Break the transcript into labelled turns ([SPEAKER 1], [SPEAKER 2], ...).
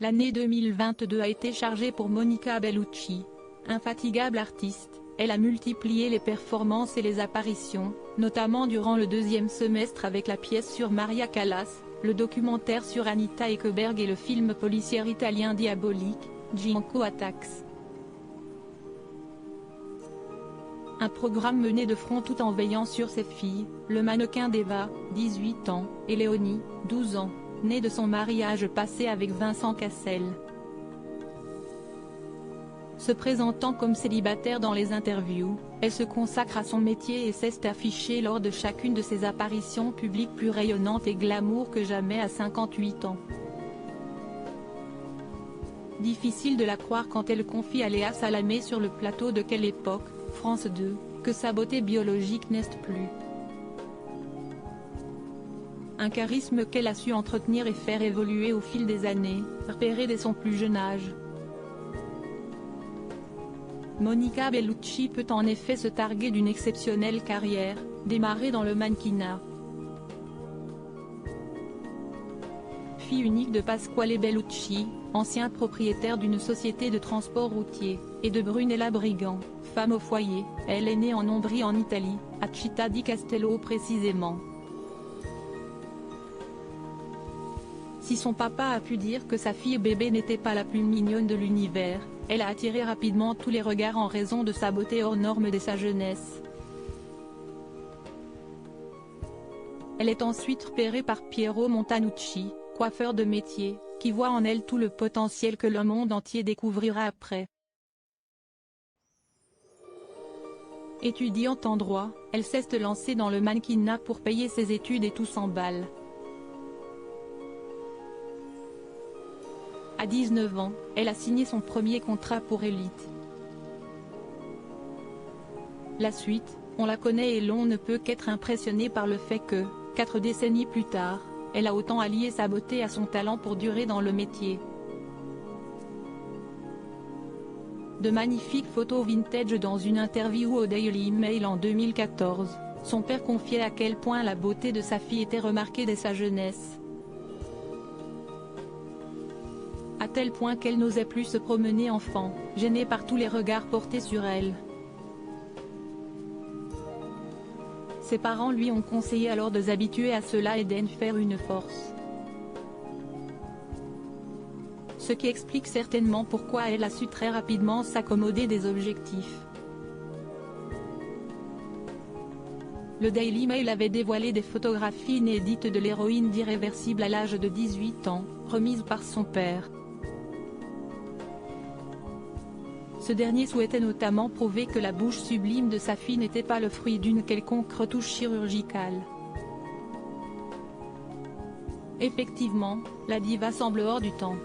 [SPEAKER 1] L'année 2022 a été chargée pour Monica Bellucci. Infatigable artiste, elle a multiplié les performances et les apparitions, notamment durant le deuxième semestre avec la pièce sur Maria Callas, le documentaire sur Anita Ekberg et le film policier italien Diabolique, Gianco Attacks. Un programme mené de front tout en veillant sur ses filles, le mannequin d'Eva, 18 ans, et Léonie, 12 ans, née de son mariage passé avec Vincent Cassel. Se présentant comme célibataire dans les interviews, elle se consacre à son métier et s'est affichée lors de chacune de ses apparitions publiques plus rayonnante et glamour que jamais à 58 ans. Difficile de la croire quand elle confie à Léa Salamé sur le plateau de Quelle époque, France 2, que sa beauté biologique n'est plus. Un charisme qu'elle a su entretenir et faire évoluer au fil des années, repéré dès son plus jeune âge. Monica Bellucci peut en effet se targuer d'une exceptionnelle carrière, démarrée dans le mannequinat. Fille unique de Pasquale Bellucci, ancien propriétaire d'une société de transport routier, et de Brunella Brigant, femme au foyer, elle est née en Ombrie en Italie, à Città di Castello précisément. Si son papa a pu dire que sa fille bébé n'était pas la plus mignonne de l'univers, elle a attiré rapidement tous les regards en raison de sa beauté hors norme dès sa jeunesse. Elle est ensuite repérée par Piero Montanucci, coiffeur de métier, qui voit en elle tout le potentiel que le monde entier découvrira après. Étudiante en droit, elle s'est lancée dans le mannequinat pour payer ses études et tout s'emballe. À 19 ans, elle a signé son premier contrat pour Elite. La suite, on la connaît et l'on ne peut qu'être impressionné par le fait que, 4 décennies plus tard, elle a autant allié sa beauté à son talent pour durer dans le métier. De magnifiques photos vintage dans une interview au Daily Mail en 2014, son père confiait à quel point la beauté de sa fille était remarquée dès sa jeunesse. À tel point qu'elle n'osait plus se promener enfant, gênée par tous les regards portés sur elle. Ses parents lui ont conseillé alors de s'habituer à cela et d'en faire une force. Ce qui explique certainement pourquoi elle a su très rapidement s'accommoder des objectifs. Le Daily Mail avait dévoilé des photographies inédites de l'héroïne d'Irréversible à l'âge de 18 ans, remises par son père. Ce dernier souhaitait notamment prouver que la bouche sublime de sa fille n'était pas le fruit d'une quelconque retouche chirurgicale. Effectivement, la diva semble hors du temps.